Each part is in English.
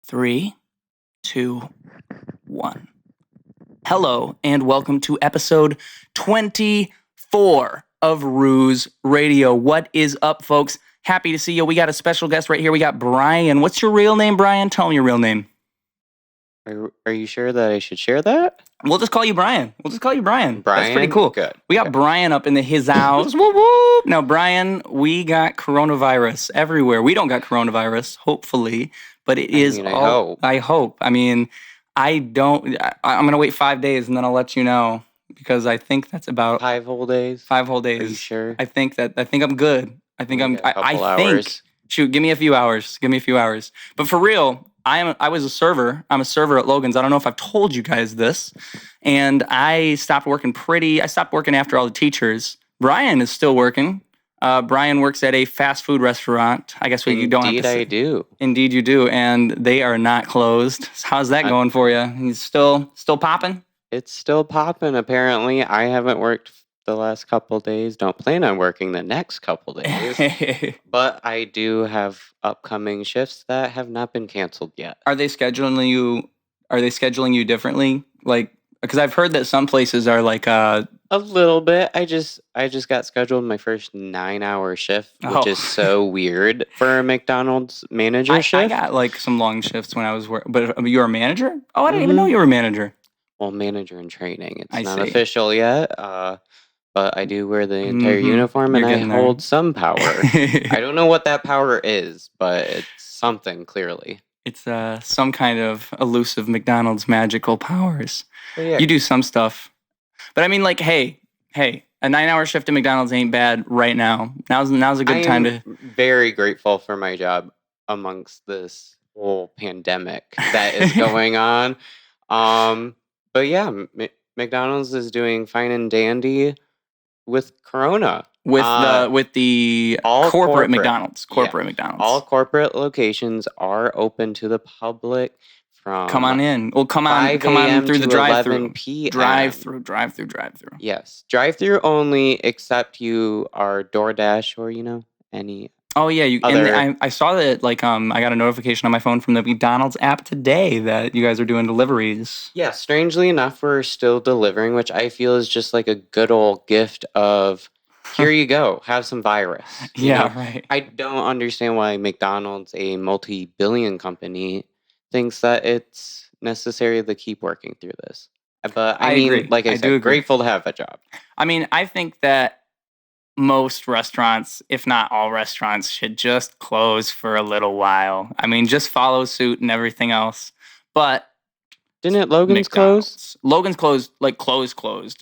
Three, two, one. Hello, and welcome to episode 24 of Ruse Radio. What is up, folks? Happy to see you. We got a special guest right here. We got Brian. What's your real name, Brian? Tell me your real name. Are you sure that I should share that? We'll just call you Brian. That's pretty cool. Good. We got Brian up in his house. Whoop, whoop. Now, Brian, we got coronavirus everywhere. We don't got coronavirus, hopefully, but I hope. I mean, I'm going to wait 5 days and then I'll let you know because I think that's about 5 whole days. 5 whole days. Are you sure? I think I'm good. I think hours. Shoot, give me a few hours. But for real, I was a server. I'm a server at Logan's. I don't know if I've told you guys this. And I stopped working after all the teachers. Brian is still working. Brian works at a fast food restaurant. I guess you don't have to Indeed, I do. Indeed, you do. And they are not closed. How's that going for you? He's still popping? It's still popping, apparently. I haven't worked the last couple days. Don't plan on working the next couple days. But I do have upcoming shifts that have not been canceled yet. Are they scheduling you differently? Like, because I've heard that some places are like a little bit. I just got scheduled my first 9-hour shift, which is so weird for a McDonald's manager shift. I got like some long shifts when I was working. But you're a manager? Oh, I didn't even know you were a manager. Well, manager in training. It's not official yet. But I do wear the entire uniform and I hold some power. I don't know what that power is, but it's something clearly. It's some kind of elusive McDonald's magical powers. Yeah. You do some stuff. But I mean, like, hey, a 9-hour shift at McDonald's ain't bad right now. Now's a good time to... very grateful for my job amongst this whole pandemic that is going on. But yeah, McDonald's is doing fine and dandy with Corona. With the corporate McDonald's. McDonald's. All corporate locations are open to the public from come on in. Well, come on through the drive-through. Drive-through. Yes. Drive-through only, except you are DoorDash or, any... Oh, yeah. I saw that, like, I got a notification on my phone from the McDonald's app today that you guys are doing deliveries. Yeah, strangely enough, we're still delivering, which I feel is just like a good old gift of, here you go, have some virus. Right. I don't understand why McDonald's, a multi-billion company, thinks that it's necessary to keep working through this. But I mean, agree. Like I said, grateful to have a job. I mean, I think that most restaurants, if not all restaurants, should just close for a little while. I mean, just follow suit and everything else. But didn't Logan's close? Logan's closed.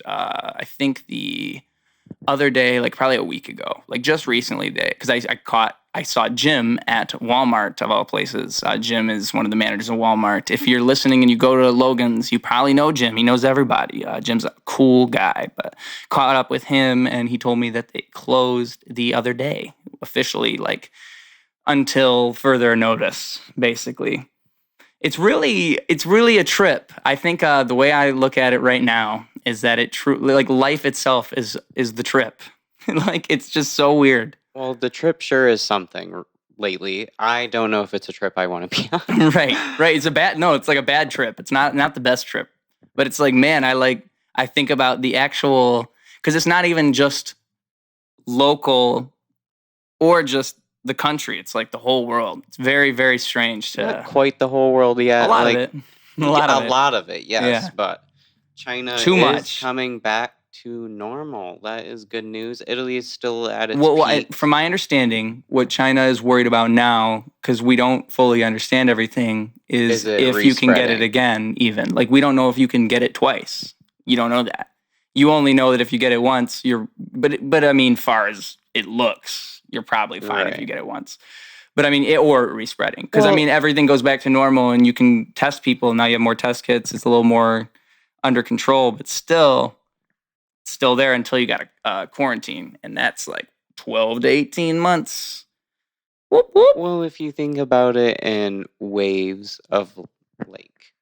I think the other day, like probably a week ago, like just recently, because I saw Jim at Walmart of all places. Jim is one of the managers of Walmart. If you're listening and you go to Logan's, you probably know Jim. He knows everybody. Jim's a cool guy, but caught up with him and he told me that they closed the other day officially, like until further notice, basically. It's really a trip. I think the way I look at it right now is that it truly, like, life itself is the trip. Like, it's just so weird. Well, the trip sure is something lately. I don't know if it's a trip I want to be on. Right. It's it's like a bad trip. It's not the best trip. But it's like, man, I think about the actual, because it's not even just local or just the country. It's like the whole world. It's very, very strange to... Not quite the whole world yet. A lot of it, yes. Yeah. But China is coming back to normal. That is good news. Italy is still at its peak. From my understanding, what China is worried about now, because we don't fully understand everything, is if you can get it again, even. Like, we don't know if you can get it twice. You don't know that. You only know that if you get it once, but I mean, far as it looks, you're probably fine if you get it once. But I mean, or respreading. Because I mean, everything goes back to normal and you can test people. Now you have more test kits. It's a little more under control, but still there until you got a quarantine. And that's like 12 to 18 months. Whoop, whoop. Well, if you think about it in waves of like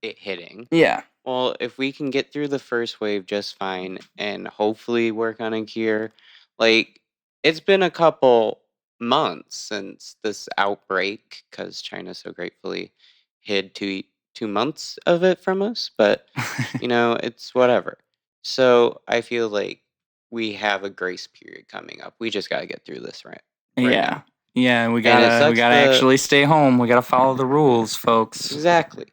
it hitting. Yeah. Well, if we can get through the first wave just fine and hopefully work on a cure, like it's been a couple months since this outbreak because China so gratefully hid 2 months of it from us, but it's whatever. So I feel like we have a grace period coming up. We just gotta get through this right Yeah. now. Yeah, we And it gotta sucks actually stay home. We gotta follow the rules, folks. exactly.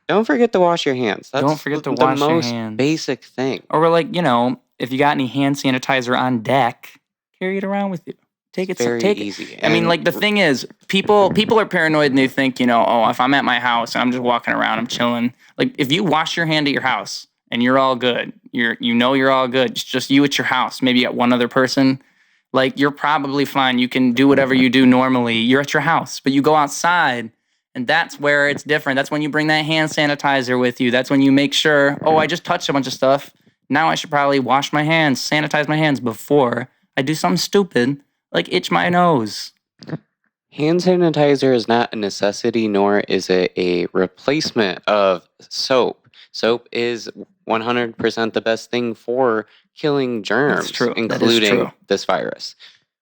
Don't forget to wash your hands. That's Don't forget to the wash your most hands. basic thing. Or like, if you got any hand sanitizer on deck, carry it around with you. Take it. Easy. I mean, like the thing is, people are paranoid and they think, oh, if I'm at my house and I'm just walking around, I'm chilling. Like if you wash your hand at your house and you're all good, you're all good. It's just you at your house. Maybe you got one other person. Like you're probably fine. You can do whatever you do normally. You're at your house, but you go outside. And that's where it's different. That's when you bring that hand sanitizer with you. That's when you make sure, I just touched a bunch of stuff. Now I should probably wash my hands, sanitize my hands before I do something stupid like itch my nose. Hand sanitizer is not a necessity, nor is it a replacement of soap. Soap is 100% the best thing for killing germs, including this virus.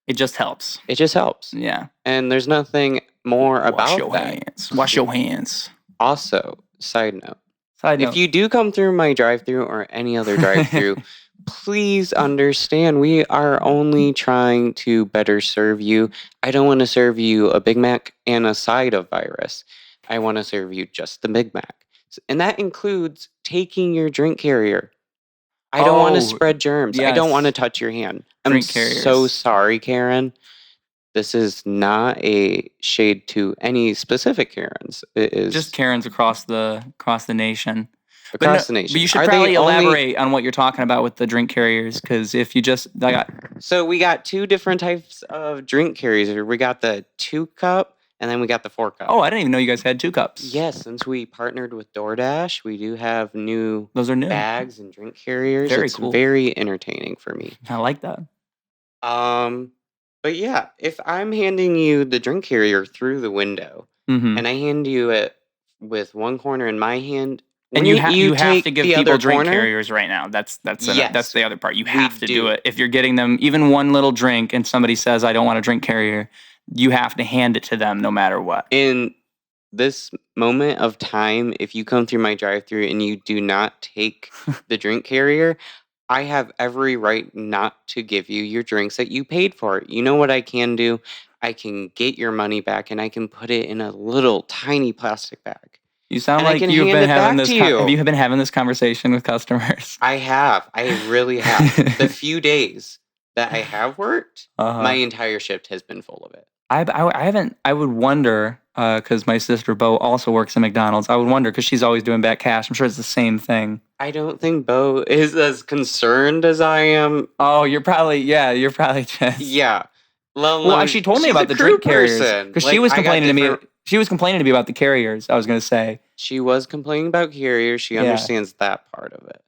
It just helps. It just helps. Yeah. And there's nothing more about that. Hands. Wash your hands. Also, side note. If you do come through my drive-thru or any other drive-thru, please understand we are only trying to better serve you. I don't want to serve you a Big Mac and a side of virus. I want to serve you just the Big Mac. And that includes taking your drink carrier. I don't want to spread germs. Yes. I don't want to touch your hand. I'm so sorry, Karen. This is not a shade to any specific Karens. It is just Karens across the nation. Across the nation. But you should probably elaborate on what you're talking about with the drink carriers, because if you just So we got two different types of drink carriers. We got the 2-cup and then we got the 4-cup. Oh, I didn't even know you guys had 2 cups. Yes, since we partnered with DoorDash, we do have those are new bags and drink carriers. It's cool. Very entertaining for me. I like that. But yeah, if I'm handing you the drink carrier through the window and I hand you it with one corner in my hand, and you have to give people drink carriers right now. That's the other part. You have to do it. If you're getting them even one little drink and somebody says, I don't want a drink carrier, you have to hand it to them no matter what. In this moment of time, if you come through my drive-thru and you do not take the drink carrier, I have every right not to give you your drinks that you paid for. You know what I can do? I can get your money back and I can put it in a little tiny plastic bag. You sound like you've been having this. Have you been having this conversation with customers? I have. I really have. The few days that I have worked, my entire shift has been full of it. I haven't. I would wonder because my sister Bo also works at McDonald's. I would wonder because she's always doing back cash. I'm sure it's the same thing. I don't think Bo is as concerned as I am. Oh, you're probably just yeah. Well, she told me about the drink carriers because she was complaining to me. She was complaining to me about the carriers. I was going to say she was complaining about carriers. She understands that part of it,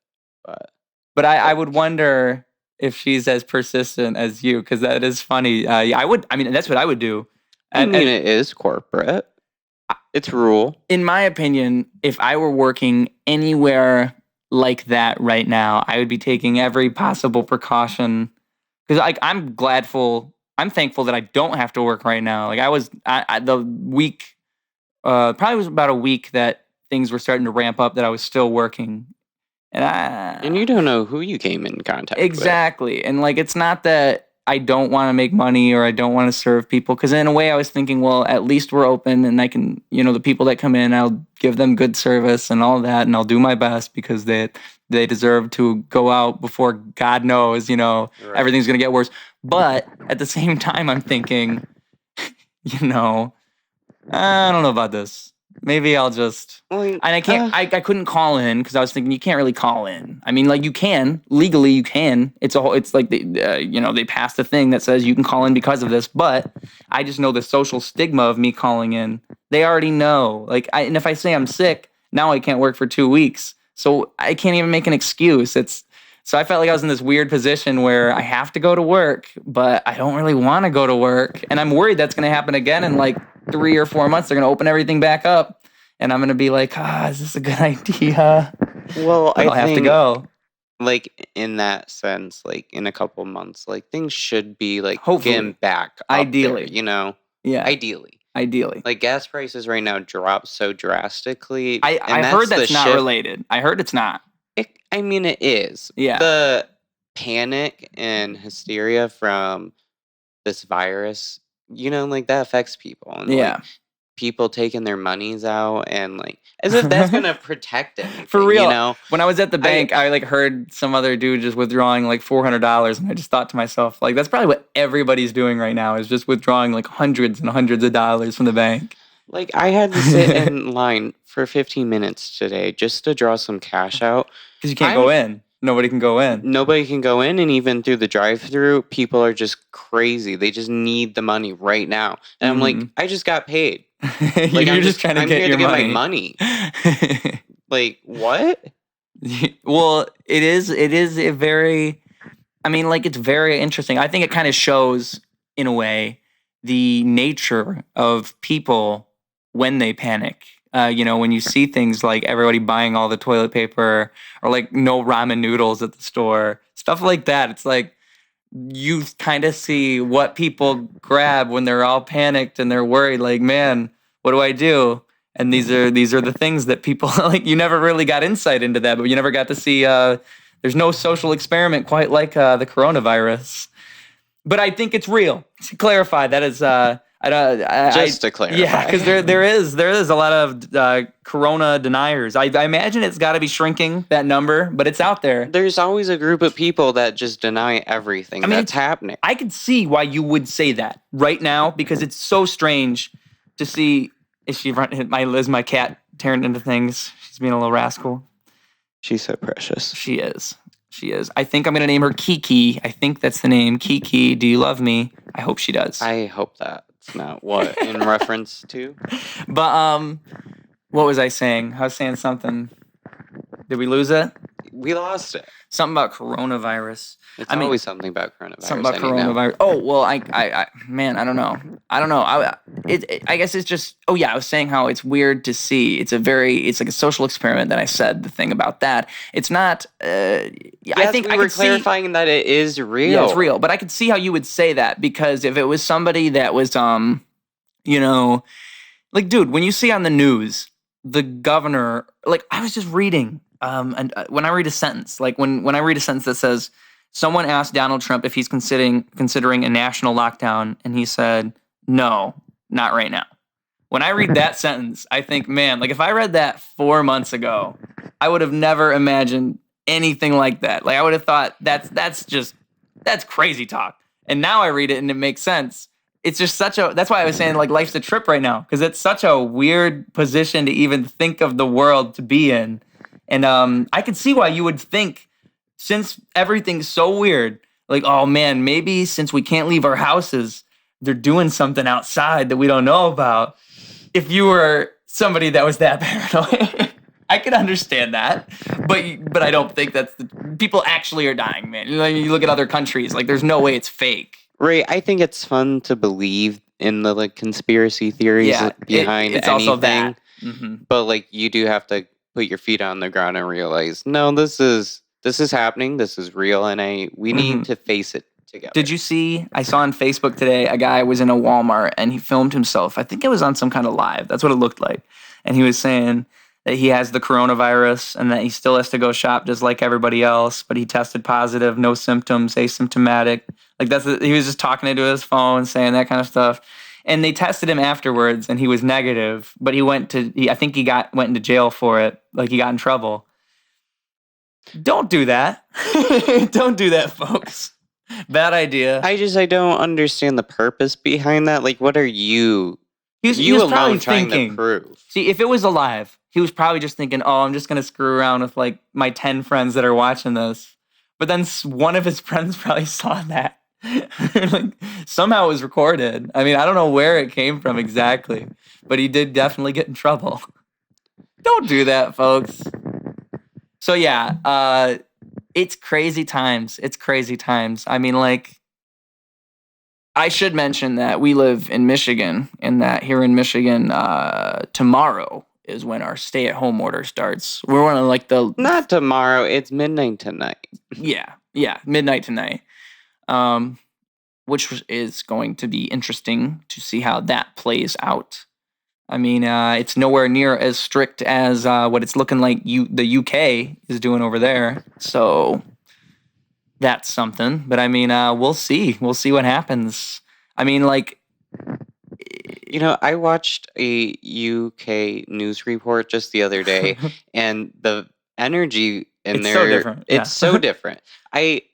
but I would wonder if she's as persistent as you, because that is funny. I would. I mean, that's what I would do. And it is corporate. It's rule. In my opinion, if I were working anywhere like that right now, I would be taking every possible precaution. Because I'm thankful that I don't have to work right now. Like I was the week, probably was about a week that things were starting to ramp up that I was still working. And you don't know who you came in contact with. Exactly. And like, it's not that I don't want to make money or I don't want to serve people. Because in a way I was thinking, well, at least we're open and I can, the people that come in, I'll give them good service and all that. And I'll do my best because they deserve to go out before God knows, right. Everything's going to get worse. But at the same time, I'm thinking, I don't know about this. Maybe I'll just, and I can't, I couldn't call in because I was thinking you can't really call in. I mean, like you can, legally you can. It's like, they passed a thing that says you can call in because of this, but I just know the social stigma of me calling in. They already know. And if I say I'm sick, now I can't work for 2 weeks. So I can't even make an excuse. So I felt like I was in this weird position where I have to go to work, but I don't really want to go to work. And I'm worried that's going to happen again in like 3 or 4 months. They're going to open everything back up. And I'm going to be like, is this a good idea? Well, I'll have to go. Like in that sense, like in a couple months, like things should be like hopefully getting back. Ideally. There, Yeah. Ideally. Ideally. Like gas prices right now drop so drastically. I heard that's not related. I heard it's not. I mean, it is. Yeah. The panic and hysteria from this virus, like that affects people. And like people taking their monies out and like as if that's gonna protect anything. For real. When I was at the bank, I like heard some other dude just withdrawing like $400, and I just thought to myself, like, that's probably what everybody's doing right now, is just withdrawing like hundreds and hundreds of dollars from the bank. Like, I had to sit in line for 15 minutes today just to draw some cash out. Because you can't go in. Nobody can go in. Nobody can go in, and even through the drive-thru, people are just crazy. They just need the money right now. And I'm like, I just got paid. Like, You're just trying to get your money. My money. Like, what? Well, it is a very, I mean, like, it's very interesting. I think it kind of shows, in a way, the nature of people when they panic. When you see things like everybody buying all the toilet paper, or like no ramen noodles at the store, stuff like that. It's like you kind of see what people grab when they're all panicked and they're worried, like, man, what do I do? And these are the things that people like. You never really got insight into that, but you never got to see. There's no social experiment quite like the coronavirus. But I think it's real. To clarify, that is just to clarify. Yeah, because there is a lot of corona deniers. I imagine it's got to be shrinking, that number, but it's out there. There's always a group of people that just deny everything that's happening. I could see why you would say that right now, because it's so strange to see. Is she my cat tearing into things? She's being a little rascal. She's so precious. She is. I think I'm going to name her Kiki. I think that's the name. Kiki, do you love me? I hope she does. I hope that's not what in reference to. But what was I saying? I was saying something. Did we lose it? We lost it. Something about coronavirus. It's always something about coronavirus. Something about coronavirus. Oh, well, I don't know. I guess it's just, I was saying how it's weird to see. It's like a social experiment that I said, the thing about that. It's not, I think we were clarifying that it is real. Yeah, it's real. But I could see how you would say that, because if it was somebody that was, like, dude, when you see on the news, the governor, like, I was just reading, and when I read a sentence, like when I read a sentence that says, someone asked Donald Trump if he's considering a national lockdown, and he said, no, not right now. When I read that sentence, I think, man, like, if I read that 4 months ago, I would have never imagined anything like that. Like, I would have thought that's crazy talk. And now I read it and it makes sense. It's just that's why I was saying, like, life's a trip right now, because it's such a weird position to even think of the world to be in. And I could see why you would think, since everything's so weird, like, oh man, maybe since we can't leave our houses, they're doing something outside that we don't know about. If you were somebody that was that paranoid, I could understand that. But I don't think people actually are dying, man. You look at other countries, like, there's no way it's fake. Right. I think it's fun to believe in the, like, conspiracy theories behind it's anything. Also that. Mm-hmm. But, like, you do have to put your feet on the ground and realize, no, this is happening. This is real, and we need to face it together. Did you see? I saw on Facebook today, a guy was in a Walmart and he filmed himself. I think it was on some kind of live. That's what it looked like. And he was saying that he has the coronavirus and that he still has to go shop just like everybody else, but he tested positive, no symptoms, asymptomatic. Like, he was just talking into his phone, saying that kind of stuff. And they tested him afterwards, and he was negative. But I think he went into jail for it. Like, he got in trouble. Don't do that. Don't do that, folks. Bad idea. I don't understand the purpose behind that. Like, what are you? He was alone trying to prove? See, if it was alive, he was probably just thinking, "Oh, I'm just gonna screw around with, like, my 10 friends that are watching this." But then one of his friends probably saw that. Like, somehow it was recorded. I mean, I don't know where it came from exactly, but he did definitely get in trouble. Don't do that, folks. So yeah, it's crazy times. It's crazy times. I mean, like, I should mention that we live in Michigan, and that here in Michigan, tomorrow is when our stay-at-home order starts. We're one of, like, not tomorrow. It's midnight tonight. Yeah, midnight tonight. which is going to be interesting to see how that plays out. I mean, it's nowhere near as strict as what it's looking like the UK is doing over there. So that's something. But I mean, we'll see. We'll see what happens. I mean, like, I watched a UK news report just the other day, and the energy in it's there, so different. Yeah. it's so different. It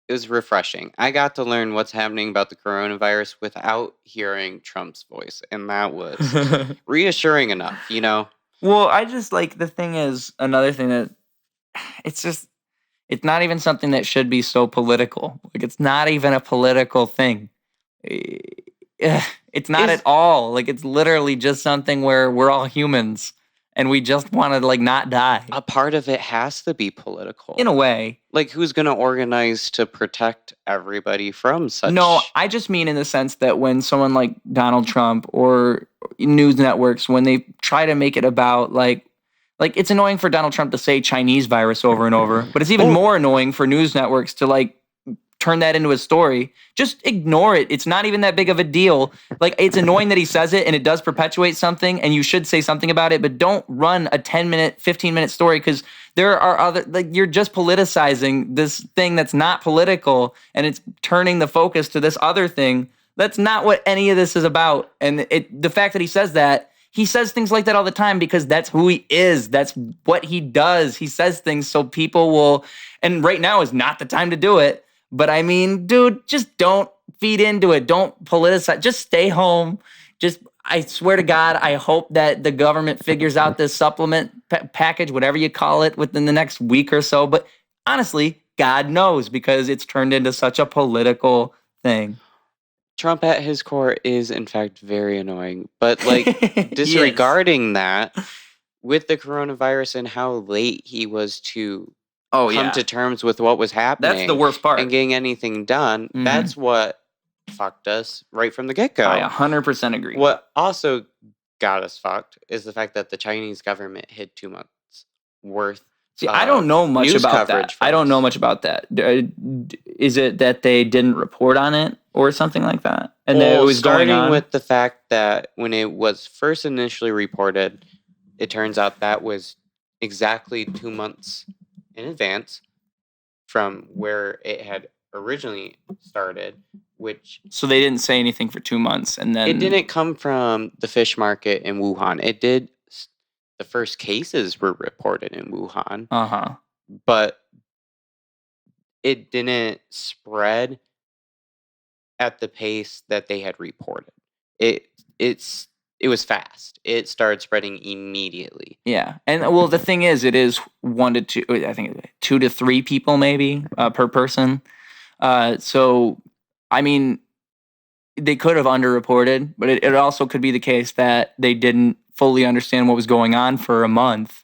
was refreshing. I got to learn what's happening about the coronavirus without hearing Trump's voice, and that was reassuring enough, Well, I just like the thing is another thing that it's not even something that should be so political. Like it's not even a political thing. It's not at all. Like it's literally just something where we're all humans and we just want to like not die. A part of it has to be political. In a way. Like who's going to organize to protect everybody from such? No, I just mean in the sense that when someone like Donald Trump or news networks, when they try to make it about like it's annoying for Donald Trump to say Chinese virus over and over, but it's even more annoying for news networks to like turn that into a story. Just ignore it. It's not even that big of a deal. Like it's annoying that he says it and it does perpetuate something and you should say something about it, but don't run a 10-minute, 15-minute story because there are other, like you're just politicizing this thing that's not political and it's turning the focus to this other thing. That's not what any of this is about. And the fact that he says things like that all the time because that's who he is. That's what he does. He says things so people will, and right now is not the time to do it. But I mean, dude, just don't feed into it. Don't politicize. Just stay home. I swear to God, I hope that the government figures out this supplement package, whatever you call it, within the next week or so. But honestly, God knows because it's turned into such a political thing. Trump at his core is, in fact, very annoying. But, like, disregarding that, with the coronavirus and how late he was to come to terms with what was happening. That's the worst part. And getting anything done, that's what fucked us right from the get-go. I 100% agree. What also got us fucked is the fact that the Chinese government hid 2 months worth. See, I don't know much about that. I don't know much about that. Is it that they didn't report on it or something like that? And that it was starting going on? with the fact that when it was first initially reported, it turns out that was exactly 2 months in advance from where it had originally started, so they didn't say anything for 2 months, and then it didn't come from the fish market in Wuhan. It did. The first cases were reported in Wuhan, but it didn't spread at the pace that they had reported. It was fast. It started spreading immediately. Yeah, and well, the thing is, it is 1 to 2. I think 2 to 3 people maybe per person. So, I mean, they could have underreported, but it also could be the case that they didn't fully understand what was going on for a month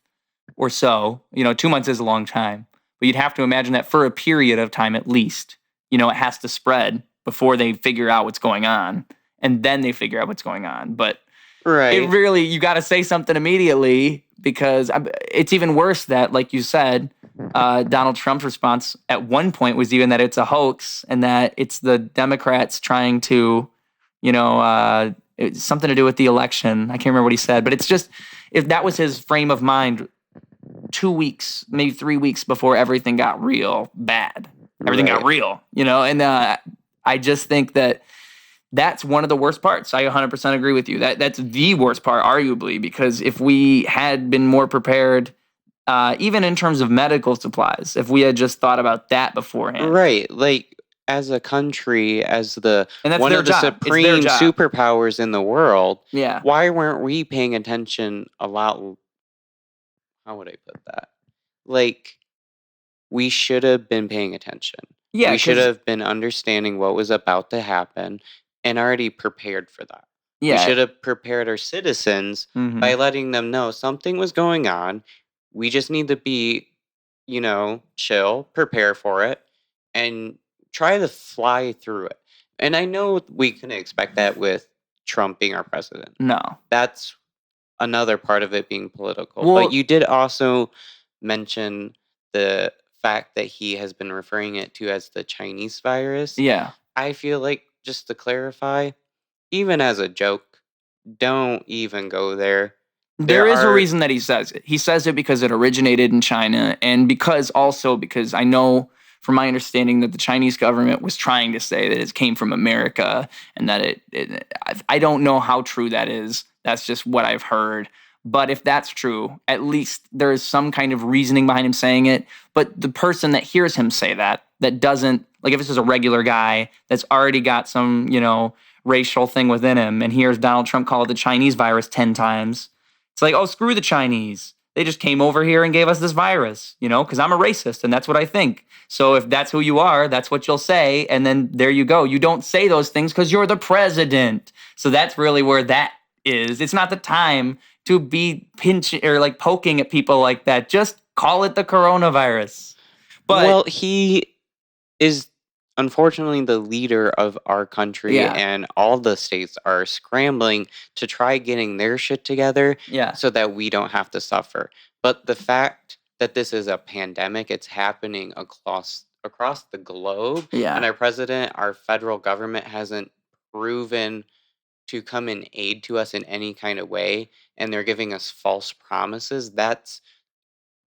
or so. 2 months is a long time, but you'd have to imagine that for a period of time at least, it has to spread before they figure out what's going on, and then they figure out what's going on. But right, it really, you got to say something immediately because it's even worse that, like you said, Donald Trump's response at one point was even that it's a hoax and that it's the Democrats trying to, it's something to do with the election. I can't remember what he said, but it's just, if that was his frame of mind 2 weeks, maybe 3 weeks before everything got real bad. Everything got real, and I just think that that's one of the worst parts. I 100% agree with you. That's the worst part, arguably, because if we had been more prepared, even in terms of medical supplies, if we had just thought about that beforehand. Right. Like, as a country, as one of the supreme superpowers in the world, why weren't we paying attention a lot? How would I put that? Like, we should have been paying attention. Yeah, we should have been understanding what was about to happen and already prepared for that. Yeah. We should have prepared our citizens by letting them know something was going on. We just need to be, chill, prepare for it, and try to fly through it. And I know we couldn't expect that with Trump being our president. No. That's another part of it being political. Well, but you did also mention the fact that he has been referring it to as the Chinese virus. Yeah. I feel like just to clarify, even as a joke, don't even go there. There is a reason that he says it. He says it because it originated in China, and because I know from my understanding that the Chinese government was trying to say that it came from America, and that I don't know how true that is. That's just what I've heard. But if that's true, at least there is some kind of reasoning behind him saying it. But the person that hears him say that doesn't, like, if this is a regular guy that's already got some, racial thing within him and hears Donald Trump call it the Chinese virus 10 times, it's like, oh, screw the Chinese. They just came over here and gave us this virus, because I'm a racist and that's what I think. So if that's who you are, that's what you'll say. And then there you go. You don't say those things because you're the president. So that's really where that is. It's not the time to be pinching or like poking at people like that. Just call it the coronavirus. But well, he is unfortunately the leader of our country, and all the states are scrambling to try getting their shit together so that we don't have to suffer. But the fact that this is a pandemic, it's happening across the globe, and our president, our federal government hasn't proven to come and aid to us in any kind of way, and they're giving us false promises. That's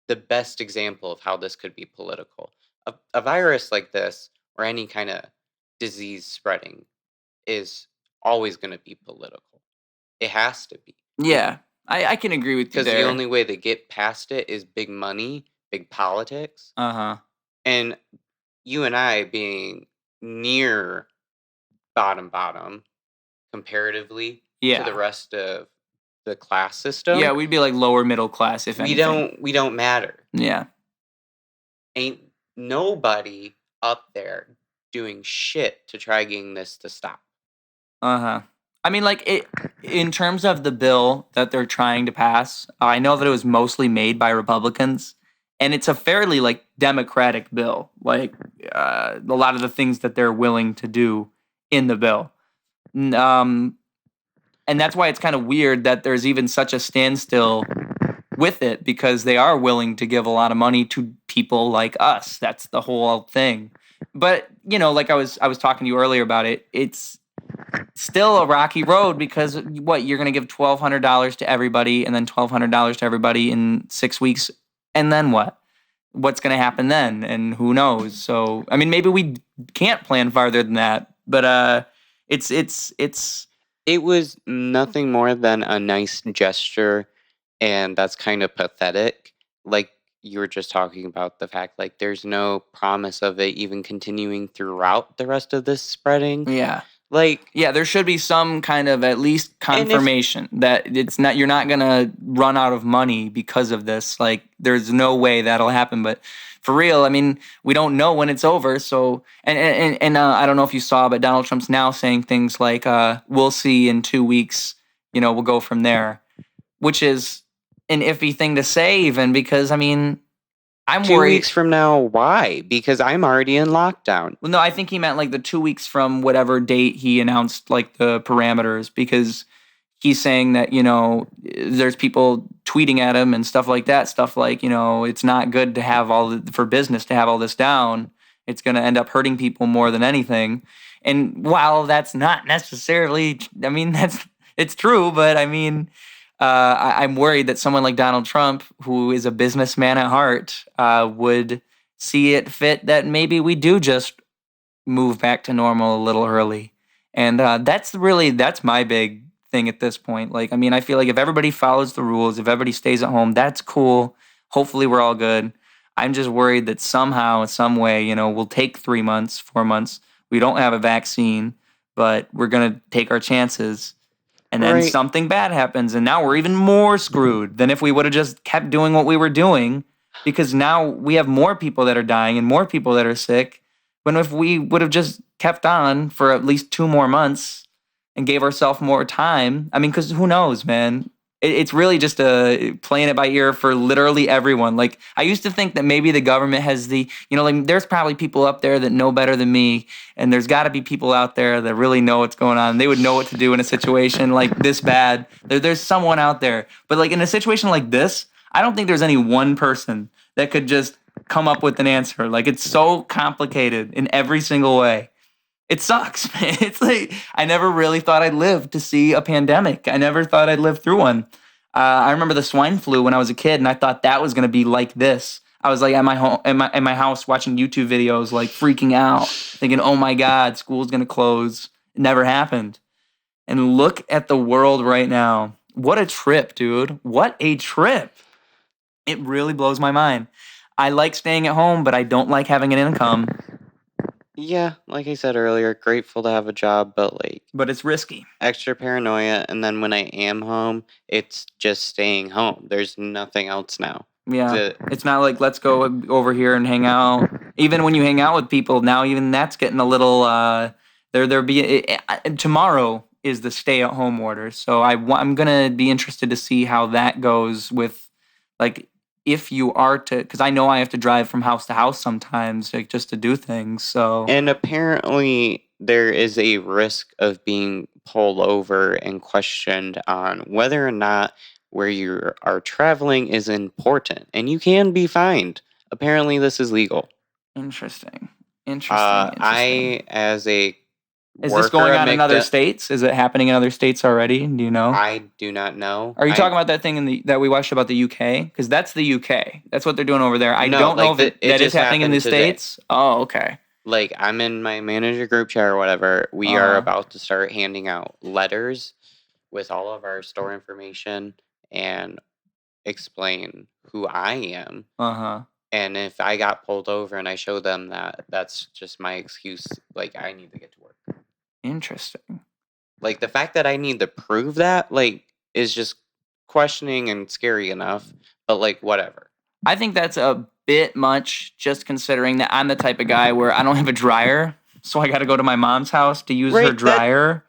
the best example of how this could be political. A virus like this, or any kind of disease spreading, is always going to be political. It has to be. Yeah, I can agree with you there. Because the only way to get past it is big money, big politics. And you and I being near bottom comparatively to the rest of the class system. Yeah, we'd be like lower middle class if anything. We don't matter. Yeah. Ain't nobody up there doing shit to try getting this to stop. I mean, like, in terms of the bill that they're trying to pass, I know that it was mostly made by Republicans, and it's a fairly, like, democratic bill. Like, a lot of the things that they're willing to do in the bill. And that's why it's kind of weird that there's even such a standstill with it, because they are willing to give a lot of money to people like us. That's the whole thing. But, like I was talking to you earlier about it, it's still a rocky road, because you're going to give $1,200 to everybody and then $1,200 to everybody in 6 weeks. And then what? What's going to happen then? And who knows? So, I mean, maybe we can't plan farther than that, but it was nothing more than a nice gesture, and that's kind of pathetic. Like you were just talking about the fact, like, there's no promise of it even continuing throughout the rest of this spreading. Yeah. Like, there should be some kind of at least confirmation that you're not going to run out of money because of this. Like, there's no way that'll happen. But for real, I mean, we don't know when it's over. So, and I don't know if you saw, but Donald Trump's now saying things like, we'll see in 2 weeks, we'll go from there, which is an iffy thing to say, even, because, I mean, I'm 2 worried. weeks from now, why? Because I'm already in lockdown. Well, no, I think he meant like the 2 weeks from whatever date he announced, like, the parameters, because he's saying that, there's people tweeting at him and stuff like that. Stuff like, it's not good to have for business to have all this down. It's going to end up hurting people more than anything. And while that's not necessarily, I mean, it's true, but I mean, I'm worried that someone like Donald Trump, who is a businessman at heart, would see it fit that maybe we do just move back to normal a little early. And that's my big thing at this point. Like, I mean, I feel like if everybody follows the rules, if everybody stays at home, that's cool. Hopefully we're all good. I'm just worried that somehow, in some way, we'll take 3 months, 4 months. We don't have a vaccine, but we're going to take our chances. And then something bad happens, and now we're even more screwed than if we would have just kept doing what we were doing, because now we have more people that are dying and more people that are sick. But if we would have just kept on for at least 2 more months and gave ourselves more time, I mean, because who knows, man? It's really just playing it by ear for literally everyone. Like, I used to think that maybe the government has like, there's probably people up there that know better than me, and there's got to be people out there that really know what's going on. They would know what to do in a situation like this bad. There's someone out there. But, like, in a situation like this, I don't think there's any one person that could just come up with an answer. Like, it's so complicated in every single way. It sucks, man. It's like I never really thought I'd live to see a pandemic. I never thought I'd live through one. I remember the swine flu when I was a kid, and I thought that was going to be like this. I was like at my home, in my house, watching YouTube videos, like freaking out, thinking, "Oh my God, school's going to close." It never happened. And look at the world right now. What a trip, dude! What a trip! It really blows my mind. I like staying at home, but I don't like having an income. Yeah, like I said earlier, grateful to have a job, but like But it's risky. extra paranoia. And then when I am home, it's just staying home. There's nothing else now. Yeah. It's not like let's go over here and hang out. Even when you hang out with people now, even that's getting a little. Tomorrow is the stay-at-home order, so I'm gonna be interested to see how that goes with, like, if you are to, because I know I have to drive from house to house sometimes, like, just to do things. So And apparently, there is a risk of being pulled over and questioned on whether or not where you are traveling is important, and you can be fined. Apparently, this is legal. interesting. I, as a Is worker this going at on in other states? Is it happening in other states already? Do you know? I do not know. Are you talking about that thing that we watched about the UK? Because that's the UK. That's what they're doing over there. I don't know if that is just happening in the happened today. States. Oh, okay. Like, I'm in my manager group chat or whatever. We are about to start handing out letters with all of our store information and explain who I am. And if I got pulled over and I show them that, that's just my excuse. Like, I need to get to work. Interesting. Like, the fact that I need to prove that, like, is just questioning and scary enough. But, like, whatever. I think that's a bit much, just considering that I'm the type of guy where I don't have a dryer, so I got to go to my mom's house to use her dryer.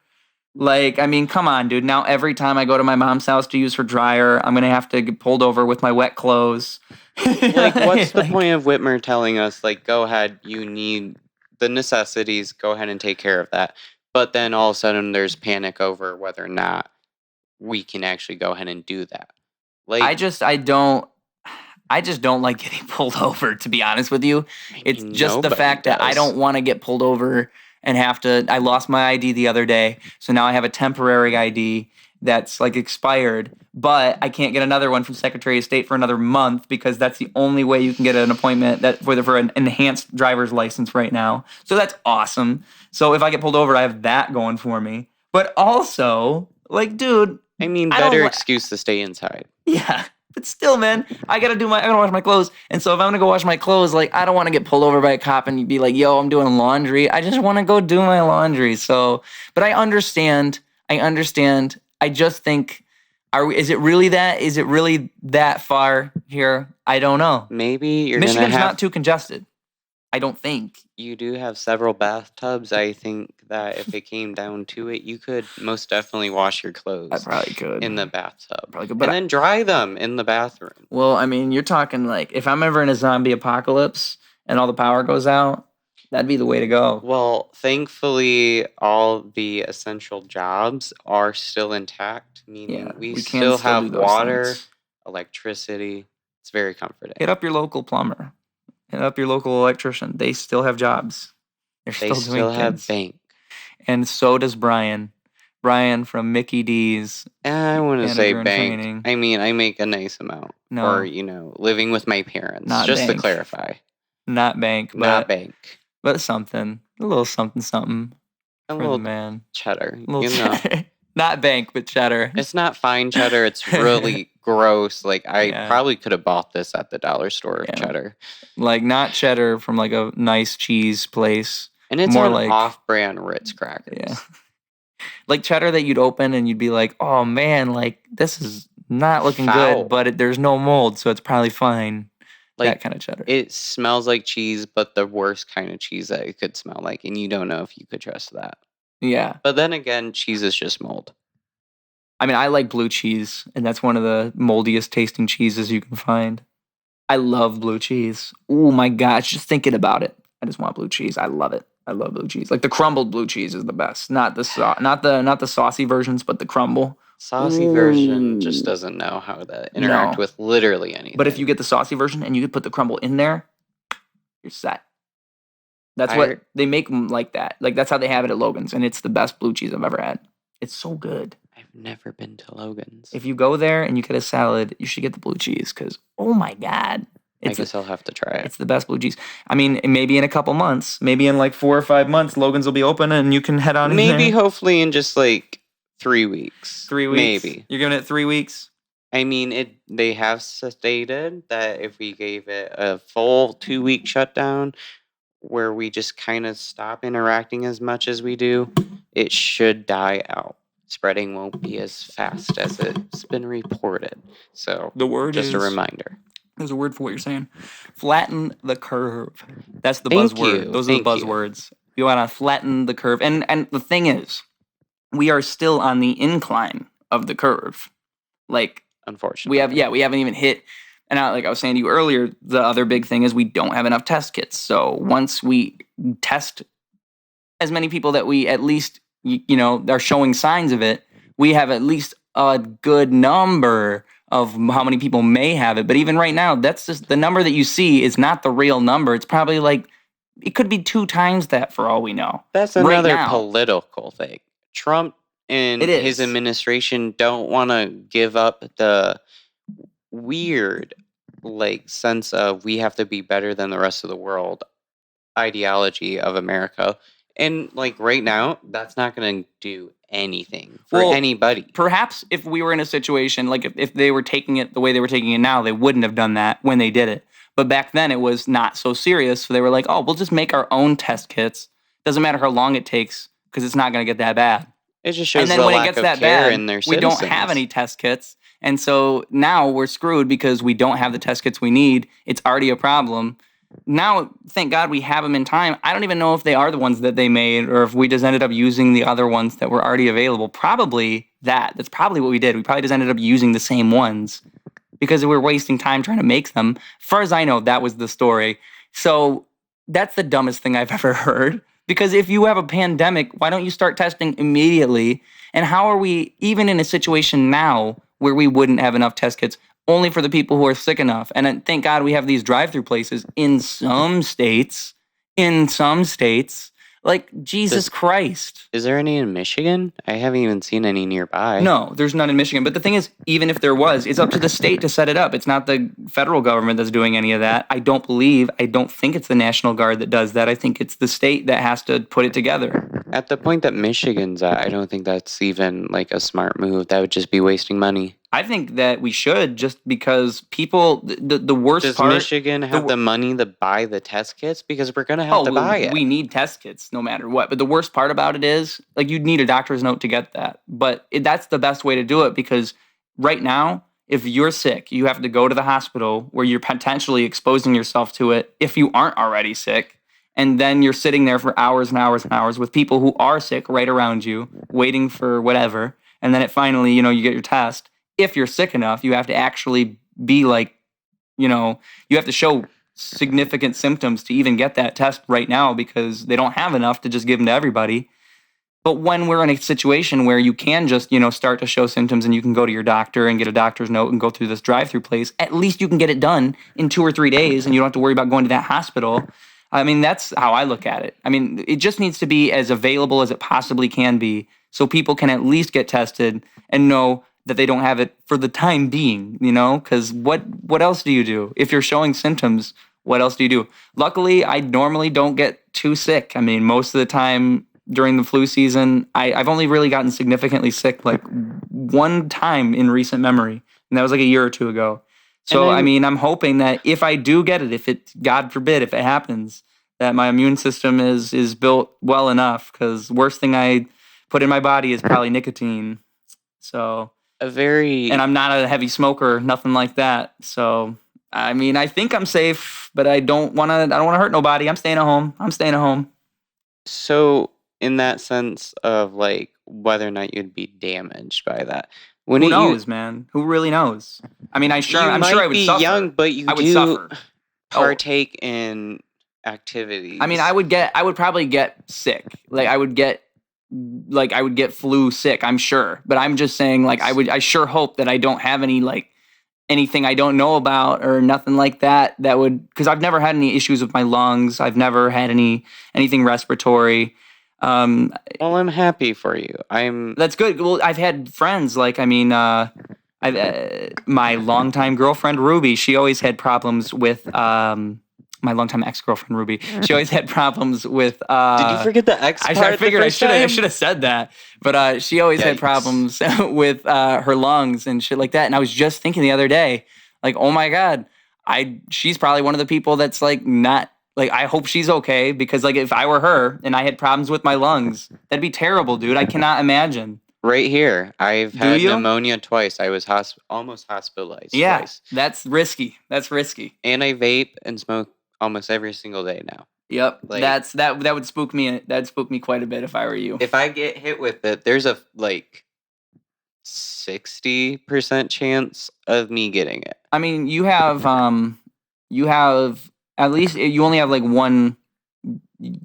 Like, I mean, come on, dude. Now every time I go to my mom's house to use her dryer, I'm going to have to get pulled over with my wet clothes. Like, what's the point of Whitmer telling us, like, go ahead, you need the necessities, go ahead and take care of that. But then all of a sudden there's panic over whether or not we can actually go ahead and do that. Like, I just don't like getting pulled over, to be honest with you. It's just the fact that I don't want to get pulled over and have to. I lost my ID the other day, so now I have a temporary ID that's like expired, but I can't get another one from Secretary of State for another month because that's the only way you can get an appointment for an enhanced driver's license right now. So that's awesome. So if I get pulled over, I have that going for me. But also, like, dude, I mean, better excuse to stay inside. Yeah. But still, man, I gotta wash my clothes. And so if I'm gonna go wash my clothes, like, I don't want to get pulled over by a cop and be like, yo, I'm doing laundry. I just want to go do my laundry. So, but I understand. I just think, is it really that far here? I don't know. Maybe Michigan's not too congested, I don't think. You do have several bathtubs. I think that if it came down to it, you could most definitely wash your clothes. I probably could. In the bathtub. But and then dry them in the bathroom. Well, I mean, you're talking like, if I'm ever in a zombie apocalypse and all the power goes out, that'd be the way to go. Well, thankfully, all the essential jobs are still intact, meaning we still have water, electricity. It's very comforting. Hit up your local plumber. Hit up your local electrician. They still have jobs. They still have bank. And so does Brian. Brian from Mickey D's. I want to say bank. Training. I mean, I make a nice amount for, living with my parents. Not just bank. To clarify. Not bank. But, not bank. But something. A little something. A little man. Cheddar. Cheddar. Not bank, but cheddar. It's not fine cheddar. It's really gross. Like, I probably could have bought this at the dollar store of cheddar. Like, not cheddar from, like, a nice cheese place. And it's more like off-brand Ritz crackers. Yeah. Like cheddar that you'd open and you'd be like, oh, man, like, this is not looking good, but there's no mold, so it's probably fine. Like, that kind of cheddar. It smells like cheese, but the worst kind of cheese that it could smell like, and you don't know if you could trust that. Yeah. But then again, cheese is just mold. I mean, I like blue cheese, and that's one of the moldiest tasting cheeses you can find. I love blue cheese. Oh my gosh, just thinking about it, I just want blue cheese. I love it. I love blue cheese. Like, the crumbled blue cheese is the best. Not the saucy versions, but the crumble. Saucy version just doesn't know how to interact with literally anything. But if you get the saucy version and you could put the crumble in there, you're set. That's what they make them like that. Like that's how they have it at Logan's, and it's the best blue cheese I've ever had. It's so good. I've never been to Logan's. If you go there and you get a salad, you should get the blue cheese because oh my god, I guess I'll have to try it. It's the best blue cheese. I mean, maybe in a couple months, maybe in like 4 or 5 months, Logan's will be open and you can head on. Maybe hopefully in just like 3 weeks. 3 weeks, maybe. You're giving it 3 weeks. I mean, they have stated that if we gave it a full 2-week shutdown, where we just kind of stop interacting as much as we do, it should die out. Spreading won't be as fast as it's been reported. So the word just a reminder. There's a word for what you're saying. Flatten the curve. That's the buzzword. Those are the buzzwords. You want to flatten the curve. And the thing is, we are still on the incline of the curve. Like, unfortunately. We haven't even hit. And like I was saying to you earlier, the other big thing is we don't have enough test kits. So once we test as many people that we at least, are showing signs of it, we have at least a good number of how many people may have it. But even right now, that's just the number that you see is not the real number. It's probably like, it could be 2 times that for all we know. That's another political thing. Trump and his administration don't want to give up the weird sense of we have to be better than the rest of the world ideology of America. And right now, that's not going to do anything for anybody. Perhaps if we were in a situation, if they were taking it the way they were taking it now, they wouldn't have done that when they did it. But back then, it was not so serious. So they were like, oh, we'll just make our own test kits. Doesn't matter how long it takes because it's not going to get that bad. It just shows the lack of care in their citizens. We don't have any test kits. And so now we're screwed because we don't have the test kits we need. It's already a problem. Now, thank God we have them in time. I don't even know if they are the ones that they made or if we just ended up using the other ones that were already available. Probably that. That's probably what we did. We probably just ended up using the same ones because we were wasting time trying to make them. As far as I know, that was the story. So that's the dumbest thing I've ever heard. Because if you have a pandemic, why don't you start testing immediately? And how are we even in a situation now where we wouldn't have enough test kits only for the people who are sick enough? And thank God we have these drive-through places in some states. Like, Jesus Christ. Is there any in Michigan? I haven't even seen any nearby. No, there's none in Michigan. But the thing is, even if there was, it's up to the state to set it up. It's not the federal government that's doing any of that. I don't think it's the National Guard that does that. I think it's the state that has to put it together. At the point that Michigan's at, I don't think that's even a smart move. That would just be wasting money. I think that we should, just because people, the worst part... Does Michigan have the money to buy the test kits? Because we're going to have to buy it. We need test kits no matter what. But the worst part about it is, you'd need a doctor's note to get that. But that's the best way to do it, because right now, if you're sick, you have to go to the hospital where you're potentially exposing yourself to it if you aren't already sick. And then you're sitting there for hours and hours and hours with people who are sick right around you, waiting for whatever. And then it finally, you get your test. If you're sick enough, you have to actually be you have to show significant symptoms to even get that test right now, because they don't have enough to just give them to everybody. But when we're in a situation where you can just, start to show symptoms and you can go to your doctor and get a doctor's note and go through this drive-through place, at least you can get it done in 2 or 3 days and you don't have to worry about going to that hospital. I mean, that's how I look at it. I mean, it just needs to be as available as it possibly can be so people can at least get tested and know that they don't have it for the time being, because what else do you do? If you're showing symptoms, what else do you do? Luckily, I normally don't get too sick. I mean, most of the time during the flu season, I've only really gotten significantly sick one time in recent memory, and that was a year or 2 ago. So, I'm hoping that if I do get it, God forbid, if it happens, that my immune system is built well enough, because the worst thing I put in my body is probably nicotine. So... And I'm not a heavy smoker, nothing like that. So, I think I'm safe, but I don't want to hurt nobody. I'm staying at home. So, in that sense of whether or not you'd be damaged by that. Who knows, man? Who really knows? I'm sure I would suffer. You might be young, but you do partake in activities. I would probably get sick. I would get flu sick, I'm sure. But I'm just saying, I sure hope that I don't have any anything I don't know about or nothing like that. That would, because I've never had any issues with my lungs. I've never had anything respiratory. Well, I'm happy for you. That's good. Well, I've had friends my longtime girlfriend Ruby. She always had problems with my longtime ex-girlfriend Ruby. She always had problems with. Did you forget the X part? I figured I should have said that, but she always had Yikes. problems with her lungs and shit like that. And I was just thinking the other day, like, oh my god, she's probably one of the people that's like not. Like, I hope she's okay, because like if I were her and I had problems with my lungs, that'd be terrible, dude. I cannot imagine. Right here, I've had you? pneumonia twice. I was almost hospitalized Yeah, twice. that's risky. That's risky. And I vape and smoke almost every single day now. Yep, Like, that would spook me. That'd spook me quite a bit if I were you. If I get hit with it, there's a 60% chance of me getting it. I mean, you have at least, you only have like one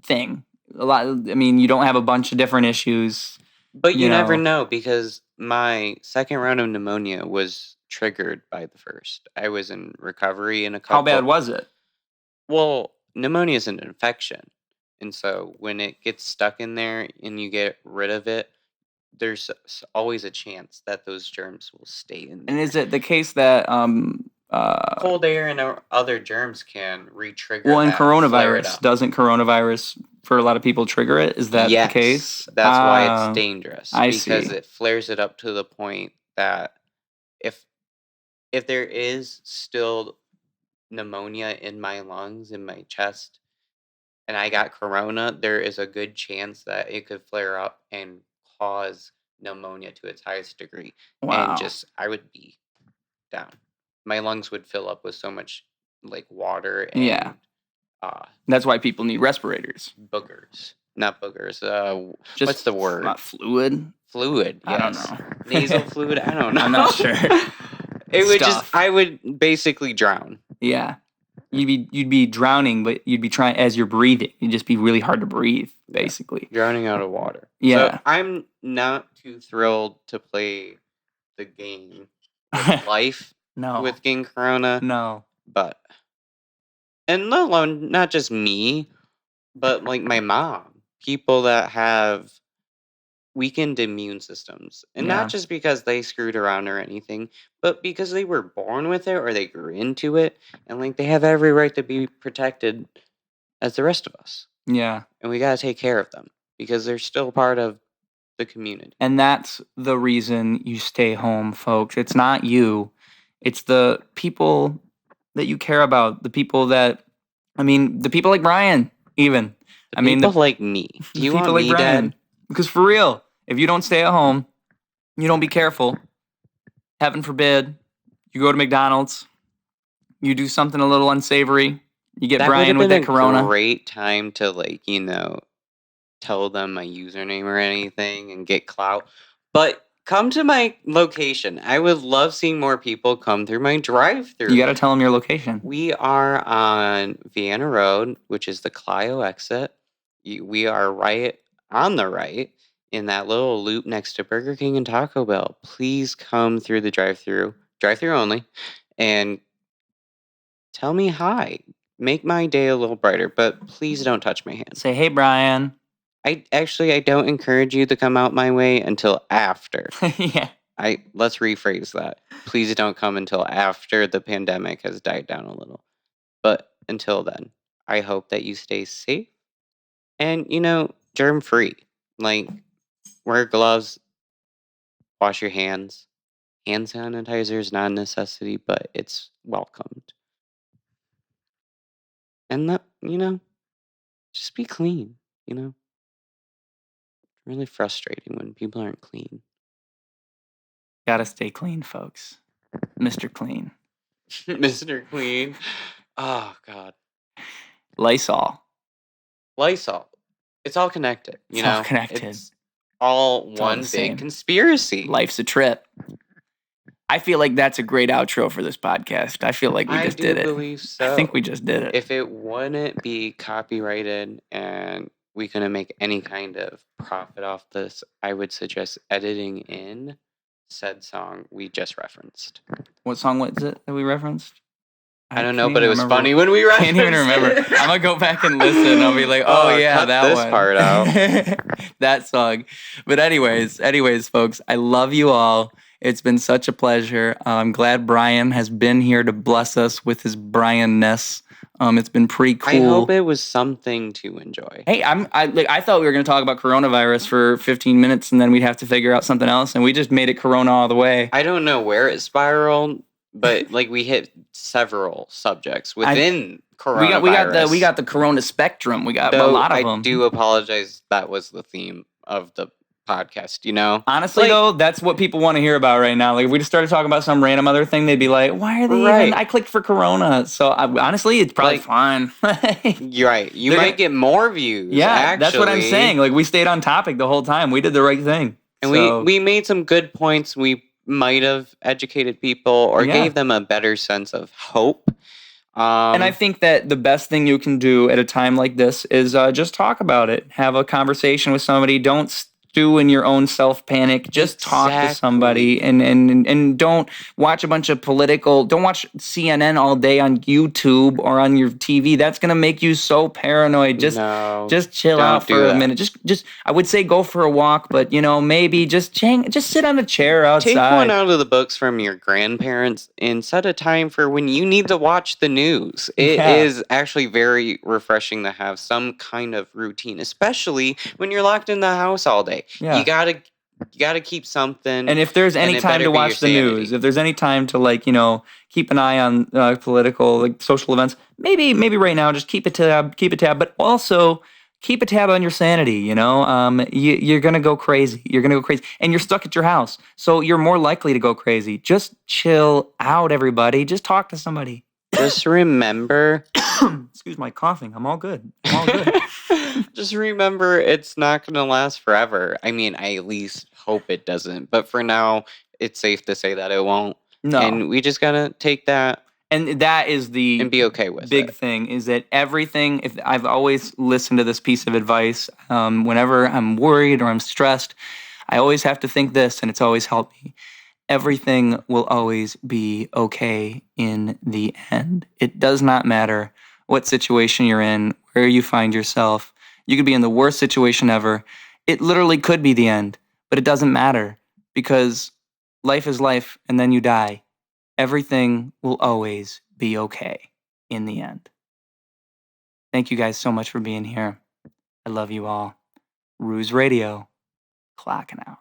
thing. A lot. I mean, you don't have a bunch of different issues. But you never know, because my second round of pneumonia was triggered by the first. I was in recovery in a couple. How bad was it? Well, pneumonia is an infection. And so when it gets stuck in there and you get rid of it, there's always a chance that those germs will stay in there. And is it the case that cold air and other germs can re-trigger? Well, and coronavirus, doesn't coronavirus for a lot of people trigger it? Is that the case? That's why it's dangerous. Because it flares it up to the point that if there is still pneumonia in my lungs, in my chest, and I got corona, there is a good chance that it could flare up and cause pneumonia to its highest degree. Wow. And I would be down. My lungs would fill up with so much like water and that's why people need respirators. Boogers. Not boogers. What's the word? Not fluid. Fluid. Yes. I don't know. Nasal fluid. I don't know. I'm not sure. I would basically drown. Yeah. You'd be drowning, but you'd be trying as you're breathing. It'd just be really hard to breathe, basically. Drowning out of water. Yeah. So I'm not too thrilled to play the game with life. No. With getting corona. No. But, and not just me, but like my mom, people that have weakened immune systems. And not just because they screwed around or anything, but because they were born with it or they grew into it. And like they have every right to be protected as the rest of us. Yeah. And we got to take care of them because they're still part of the community. And that's the reason you stay home, folks. It's not you. It's the people that you care about. The people like Brian, even. People like me. Do you want me, Dad? Because for real, if you don't stay at home, you don't be careful, heaven forbid, you go to McDonald's, you do something a little unsavory, you get Brian with that corona. That would have been a great time to, tell them my username or anything and get clout. But come to my location. I would love seeing more people come through my drive-thru. You got to tell them your location. We are on Vienna Road, which is the Clio exit. We are right on the right in that little loop next to Burger King and Taco Bell. Please come through the drive-thru only, and tell me hi. Make my day a little brighter, but please don't touch my hand. Say, hey, Brian. I don't encourage you to come out my way until after. Yeah. Let's rephrase that. Please don't come until after the pandemic has died down a little. But until then, I hope that you stay safe and, germ-free. Like, wear gloves, wash your hands. Hand sanitizer is not a necessity, but it's welcomed. And, just be clean, Really frustrating when people aren't clean. Gotta stay clean, folks. Mr. Clean. Mr. Clean. Oh, God. Lysol. It's all connected. All connected. It's all one big conspiracy. Life's a trip. I feel like that's a great outro for this podcast. I feel like we just did it. I believe so. I think we just did it. If it wouldn't be copyrighted and we couldn't make any kind of profit off this, I would suggest editing in said song we just referenced. What song was it that we referenced? I don't know, can't but it even was remember. funny when we I referenced can't even remember. it. I'm gonna go back and listen. I'll be like, oh yeah, cut that this one. part out. That song. But anyways, folks, I love you all. It's been such a pleasure. I'm glad Brian has been here to bless us with his Brian-ness. It's been pretty cool. I hope it was something to enjoy. Hey, I thought we were going to talk about coronavirus for 15 minutes and then we'd have to figure out something else, and we just made it Corona all the way. I don't know where it spiraled, but like we hit several subjects within coronavirus. We got the Corona spectrum. We got a lot of them. I do apologize. That was the theme of the podcast. You know, honestly, though, that's what people want to hear about right now. Like, if we just started talking about some random other thing, they'd be like, "Why are they even?" I clicked for Corona, so honestly, it's probably fine. You're right. You might get more views. Yeah, actually. That's what I'm saying. Like, we stayed on topic the whole time. We did the right thing, and we made some good points. We might have educated people or gave them a better sense of hope. And I think that the best thing you can do at a time like this is just talk about it. Have a conversation with somebody. Don't stew in your own self-panic. Just talk to somebody and don't watch a bunch of don't watch CNN all day on YouTube or on your TV. That's going to make you so paranoid. Just chill out for a minute. Just I would say go for a walk, but maybe just sit on a chair outside. Take one out of the books from your grandparents and set a time for when you need to watch the news. It is actually very refreshing to have some kind of routine, especially when you're locked in the house all day. Yeah. You gotta keep something. And if there's any time to watch the news, if there's any time to keep an eye on political social events, maybe right now just keep a tab, but also keep a tab on your sanity. You're gonna go crazy. And you're stuck at your house, so you're more likely to go crazy. Just chill out, everybody. Just talk to somebody. Just remember. Excuse my coughing. I'm all good. Just remember, it's not going to last forever. I mean, I at least hope it doesn't. But for now, it's safe to say that it won't. No. And we just got to take that. And that is and be okay with big thing is that everything, if I've always listened to this piece of advice, whenever I'm worried or I'm stressed, I always have to think this, and it's always helped me. Everything will always be okay in the end. It does not matter what situation you're in, where you find yourself. You could be in the worst situation ever. It literally could be the end, but it doesn't matter because life is life and then you die. Everything will always be okay in the end. Thank you guys so much for being here. I love you all. Ruse Radio, clocking out.